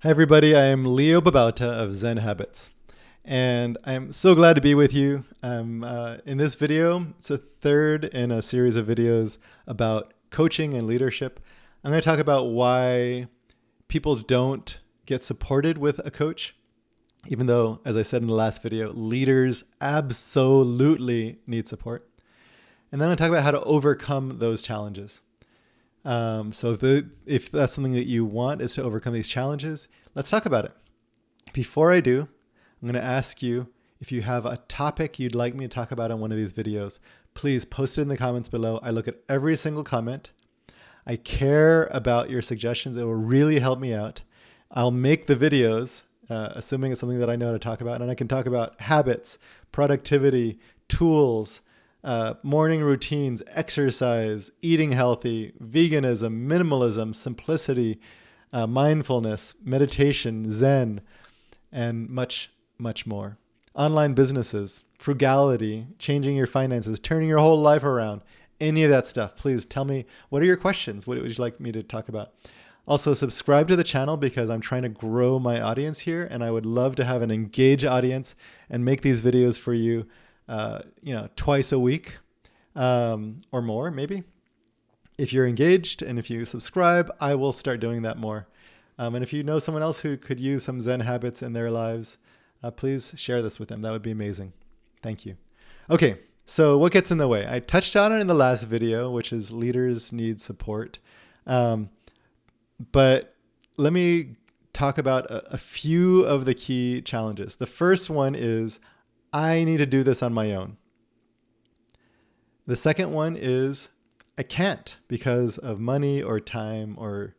Hi everybody, I am Leo Babauta of Zen Habits, and I'm so glad to be with you. In this video, it's a third in a series of videos about coaching and leadership. I'm going to talk about why people don't get supported with a coach, even though, as I said in the last video, leaders absolutely need support. And then I'm going to talk about how to overcome those challenges. If that's something that you want is to overcome these challenges, let's talk about it. Before I do, I'm going to ask you if you have a topic you'd like me to talk about in one of these videos, please post it in the comments below. I look at every single comment. I care about your suggestions. It will really help me out. I'll make the videos, assuming it's something that I know how to talk about, and I can talk about habits, productivity, tools, morning routines, exercise, eating healthy, veganism, minimalism, simplicity, mindfulness, meditation, Zen, and much, much more. Online businesses, frugality, changing your finances, turning your whole life around, any of that stuff. Please tell me, what are your questions? What would you like me to talk about? Also, subscribe to the channel because I'm trying to grow my audience here, and I would love to have an engaged audience and make these videos for you twice a week or more, maybe. If you're engaged and if you subscribe, I will start doing that more. And if you know someone else who could use some Zen habits in their lives, please share this with them. That would be amazing. Thank you. Okay, so what gets in the way? I touched on it in the last video, which is leaders need support. But let me talk about a few of the key challenges. The first one is I need to do this on my own. The second one is I can't because of money or time or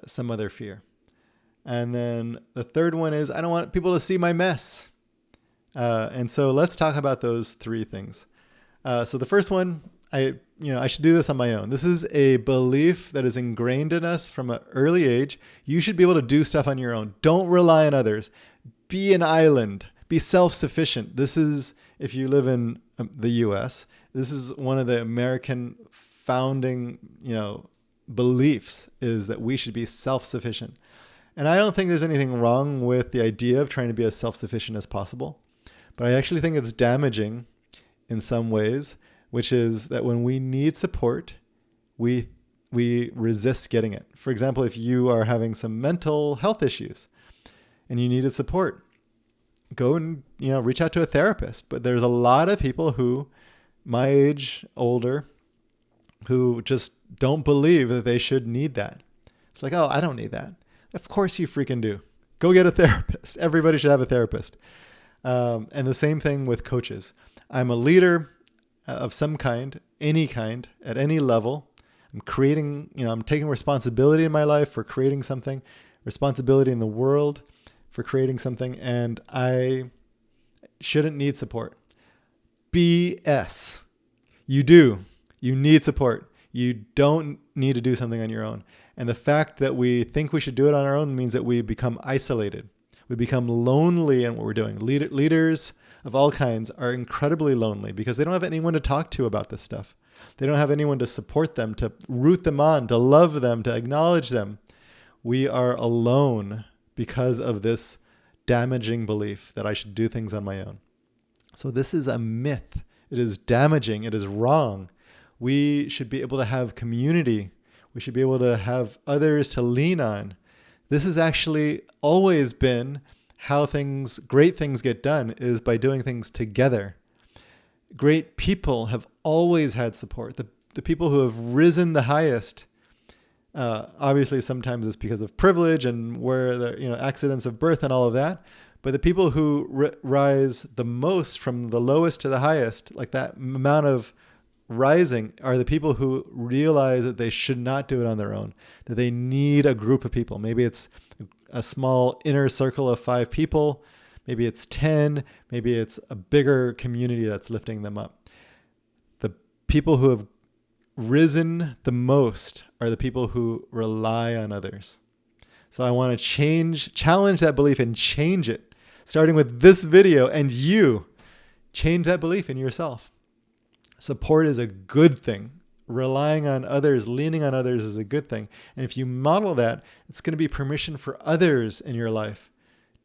some other fear. And then the third one is I don't want people to see my mess. And so let's talk about those three things. So the first one, I should do this on my own. This is a belief that is ingrained in us from an early age. You should be able to do stuff on your own. Don't rely on others. Be an island. Be self-sufficient. This is, if you live in the US, this is one of the American founding, beliefs is that we should be self-sufficient. And I don't think there's anything wrong with the idea of trying to be as self-sufficient as possible. But I actually think it's damaging in some ways, which is that when we need support, we resist getting it. For example, if you are having some mental health issues and you needed support, go and reach out to a therapist. But there's a lot of people who, my age, older, who just don't believe that they should need that. It's like, oh, I don't need that. Of course you freaking do. Go get a therapist. Everybody should have a therapist. And the same thing with coaches. I'm a leader of some kind, any kind, at any level. I'm creating, I'm taking responsibility in my life for creating something, responsibility in the world for creating something, and I shouldn't need support. BS. You do. You need support. You don't need to do something on your own. And the fact that we think we should do it on our own means that we become isolated. We become lonely in what we're doing. Leaders of all kinds are incredibly lonely because they don't have anyone to talk to about this stuff. They don't have anyone to support them, to root them on, to love them, to acknowledge them. We are alone because of this damaging belief that I should do things on my own. So this is a myth. It is damaging. It is wrong. We should be able to have community. We should be able to have others to lean on. This has actually always been how great things get done, is by doing things together. Great people have always had support. The people who have risen the highest, obviously sometimes it's because of privilege and where the accidents of birth and all of that. But the people who rise the most from the lowest to the highest, like that amount of rising, are the people who realize that they should not do it on their own, that they need a group of people. Maybe it's a small inner circle of 5 people. Maybe it's 10. Maybe it's a bigger community that's lifting them up. The people who have risen the most are the people who rely on others. So I want to challenge that belief and change it, starting with this video, and you change that belief in yourself. Support is a good thing. relying on others, leaning on others is a good thing. And if you model that, it's going to be permission for others in your life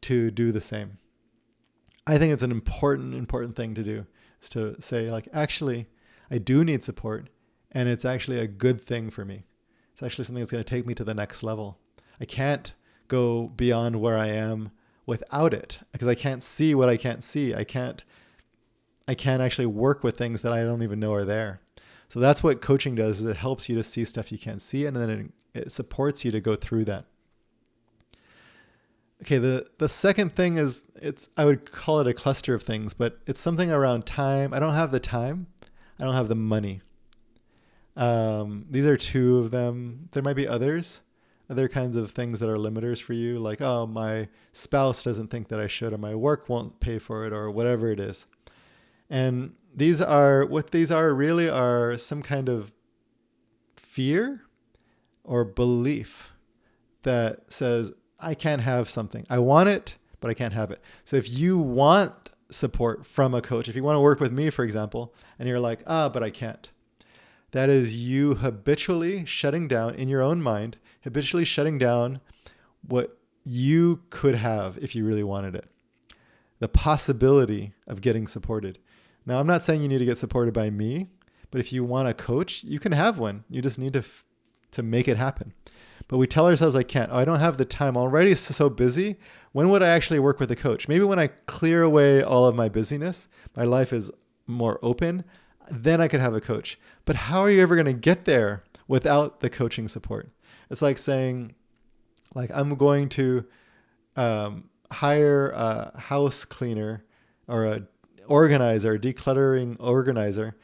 to do the same. I think it's an important thing to do, is to say, like, actually, I do need support, and it's actually a good thing for me. It's actually something that's going to take me to the next level. I can't go beyond where I am without it, because I can't see what I can't see. I can't actually work with things that I don't even know are there. So that's what coaching does, is it helps you to see stuff you can't see, and then it supports you to go through that. Okay, the second thing is, I would call it a cluster of things, but it's something around time. I don't have the time. I don't have the money. These are two of them. There might be other kinds of things that are limiters for you, like, oh, my spouse doesn't think that I should, or my work won't pay for it, or whatever it is. And what these are really are some kind of fear or belief that says, I can't have something. I want it, but I can't have it. So if you want support from a coach, if you want to work with me, for example, and you're like, but I can't. That is you habitually shutting down in your own mind, habitually shutting down what you could have if you really wanted it. The possibility of getting supported. Now, I'm not saying you need to get supported by me, but if you want a coach, you can have one. You just need to make it happen. But we tell ourselves, I can't. Oh, I don't have the time. I'm already so busy. When would I actually work with a coach? Maybe when I clear away all of my busyness, my life is more open, then I could have a coach. But how are you ever going to get there without the coaching support? It's like saying, like, I'm going to hire a house cleaner or a decluttering organizer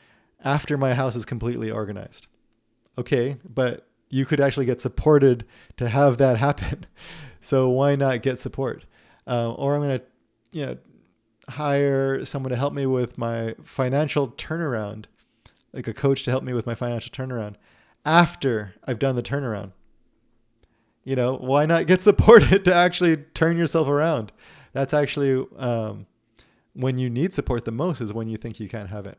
after my house is completely organized. Okay, but you could actually get supported to have that happen. So why not get support? Or I'm going to, hire someone to help me with my financial turnaround, like a coach to help me with my financial turnaround after I've done the turnaround. Why not get supported to actually turn yourself around? That's actually when you need support the most, is when you think you can't have it.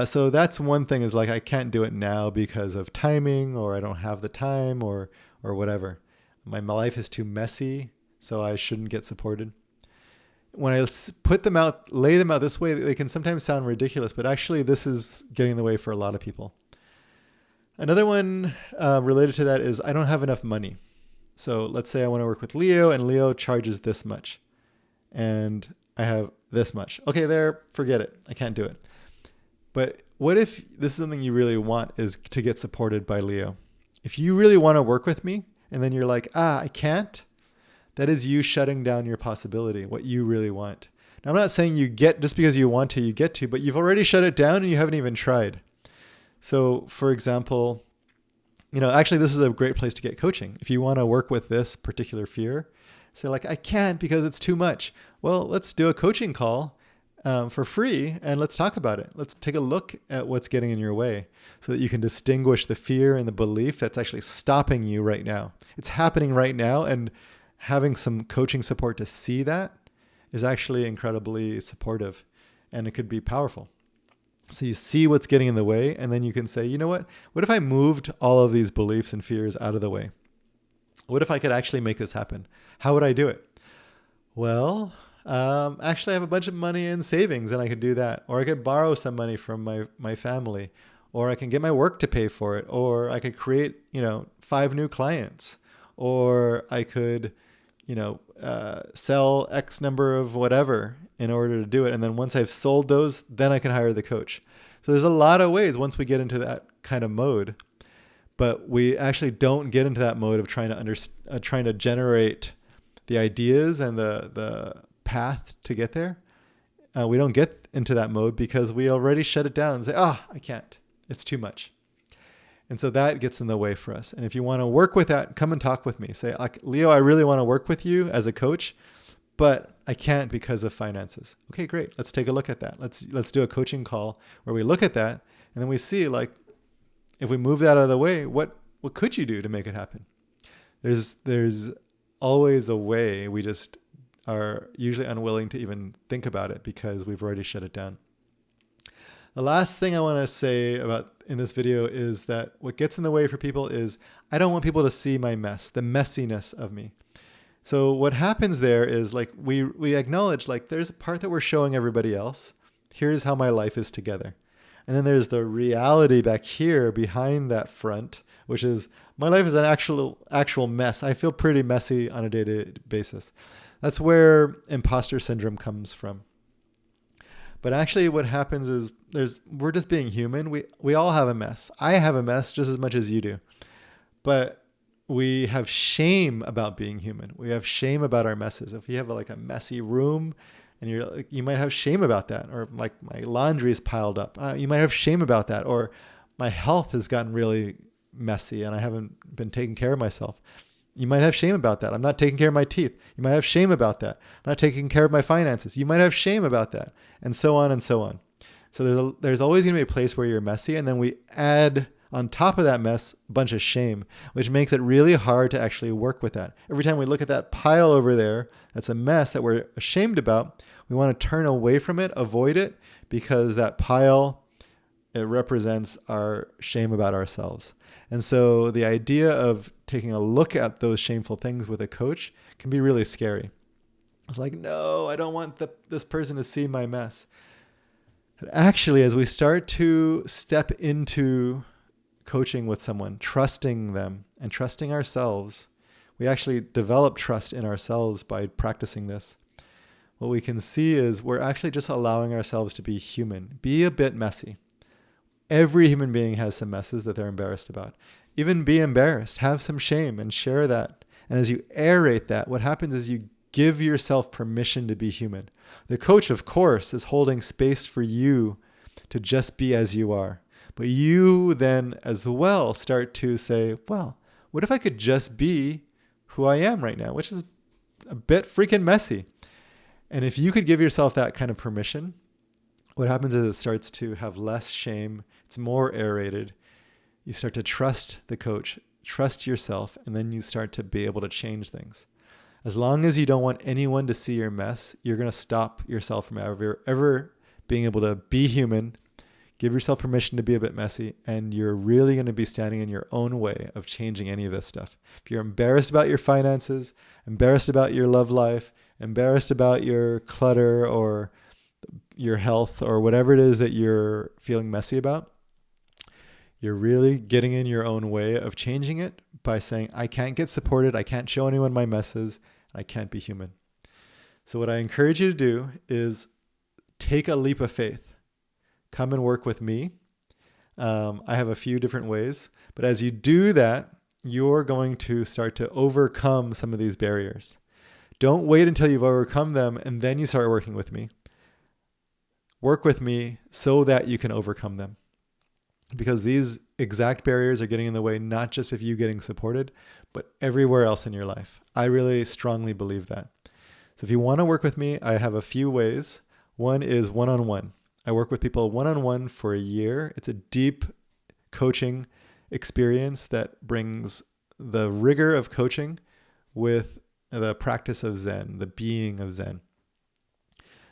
So that's one thing, is like, I can't do it now because of timing, or I don't have the time, or whatever. My life is too messy, so I shouldn't get supported. When I lay them out this way, they can sometimes sound ridiculous, but actually this is getting in the way for a lot of people. Another one related to that is, I don't have enough money. So let's say I want to work with Leo, and Leo charges this much, and I have this much. Okay, forget it. I can't do it. But what if this is something you really want, is to get supported by Leo? If you really want to work with me, and then you're like, I can't, that is you shutting down your possibility, what you really want. Now, I'm not saying you get, just because you want to, you get to, but you've already shut it down and you haven't even tried. So for example, actually this is a great place to get coaching. If you want to work with this particular fear, say, like, I can't because it's too much. Well, let's do a coaching call for free, and let's talk about it. Let's take a look at what's getting in your way, so that you can distinguish the fear and the belief that's actually stopping you right now. It's happening right now, and having some coaching support to see that is actually incredibly supportive, and it could be powerful. So you see what's getting in the way, and then you can say, you know what if I moved all of these beliefs and fears out of the way? What if I could actually make this happen? How would I do it? Well, actually I have a bunch of money in savings, and I could do that. Or I could borrow some money from my family, or I can get my work to pay for it, or I could create, 5 new clients, or I could, sell X number of whatever in order to do it. And then once I've sold those, then I can hire the coach. So there's a lot of ways once we get into that kind of mode, but we actually don't get into that mode of trying to generate the ideas and the path to get there. We don't get into that mode because we already shut it down and say, I can't, it's too much. And so that gets in the way for us. And if you want to work with that, come and talk with me. Say, like, Leo, I really want to work with you as a coach, but I can't because of finances. Okay, great. Let's take a look at that. Let's do a coaching call where we look at that, and then we see, like, if we move that out of the way, what could you do to make it happen? There's always a way. We just are usually unwilling to even think about it because we've already shut it down. The last thing I want to say about in this video is that what gets in the way for people is I don't want people to see my mess, the messiness of me. So what happens there is like we acknowledge like there's a part that we're showing everybody else. Here's how my life is together. And then there's the reality back here behind that front, which is my life is an actual mess. I feel pretty messy on a day-to-day basis. That's where imposter syndrome comes from. But actually what happens is we're just being human. We all have a mess. I have a mess just as much as you do. But we have shame about being human. We have shame about our messes. If you have like a messy room and you might have shame about that, or like my laundry is piled up. You might have shame about that, or my health has gotten really messy and I haven't been taking care of myself. You might have shame about that. I'm not taking care of my teeth. You might have shame about that. I'm not taking care of my finances. You might have shame about that, and so on and so on. So there's always going to be a place where you're messy, and then we add on top of that mess a bunch of shame, which makes it really hard to actually work with that. Every time we look at that pile over there, that's a mess that we're ashamed about, we want to turn away from it, avoid it, because that pile, it represents our shame about ourselves. And so the idea of taking a look at those shameful things with a coach can be really scary. It's like, no, I don't want this person to see my mess. But actually, as we start to step into coaching with someone, trusting them and trusting ourselves, we actually develop trust in ourselves by practicing this. What we can see is we're actually just allowing ourselves to be human, be a bit messy. Every human being has some messes that they're embarrassed about. Even be embarrassed, have some shame and share that. And as you aerate that, what happens is you give yourself permission to be human. The coach, of course, is holding space for you to just be as you are. But you then as well start to say, well, what if I could just be who I am right now, which is a bit freaking messy. And if you could give yourself that kind of permission, what happens is it starts to have less shame. It's more aerated. You start to trust the coach, trust yourself, and then you start to be able to change things. As long as you don't want anyone to see your mess, you're going to stop yourself from ever being able to be human, give yourself permission to be a bit messy, and you're really going to be standing in your own way of changing any of this stuff. If you're embarrassed about your finances, embarrassed about your love life, embarrassed about your clutter or your health or whatever it is that you're feeling messy about, you're really getting in your own way of changing it by saying, I can't get supported, I can't show anyone my messes, I can't be human. So what I encourage you to do is take a leap of faith. Come and work with me. I have a few different ways, but as you do that, you're going to start to overcome some of these barriers. Don't wait until you've overcome them and then you start working with me. Work with me so that you can overcome them. Because these exact barriers are getting in the way, not just of you getting supported, but everywhere else in your life. I really strongly believe that. So if you want to work with me, I have a few ways. One is one-on-one. I work with people one-on-one for a year. It's a deep coaching experience that brings the rigor of coaching with the practice of Zen, the being of Zen.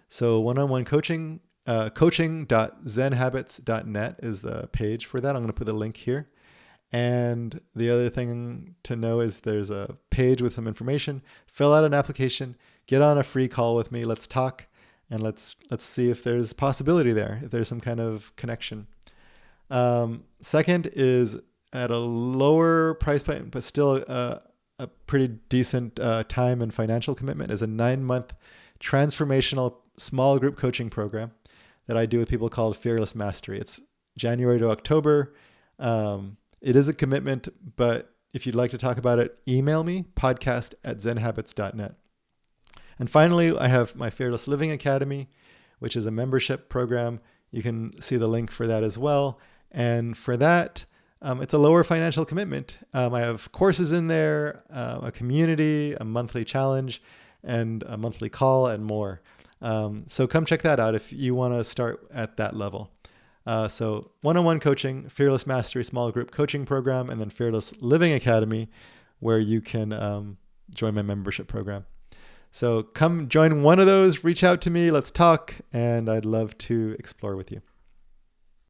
So one-on-one coaching, coaching.zenhabits.net is the page for that. I'm going to put the link here. And the other thing to know is there's a page with some information. Fill out an application, get on a free call with me. Let's talk and let's see if there's possibility there, if there's some kind of connection. Second is at a lower price point, but still a pretty decent time and financial commitment, is a 9-month transformational small group coaching program that I do with people called Fearless Mastery. It's January to October. It is a commitment, but if you'd like to talk about it, email me, podcast@zenhabits.net. And finally, I have my Fearless Living Academy, which is a membership program. You can see the link for that as well. And for that, it's a lower financial commitment. I have courses in there, a community, a monthly challenge, and a monthly call, and more. So come check that out if you want to start at that level. So one-on-one coaching, Fearless Mastery small group coaching program, and then Fearless Living Academy, where you can join my membership program. So come join one of those, reach out to me, let's talk, and I'd love to explore with you.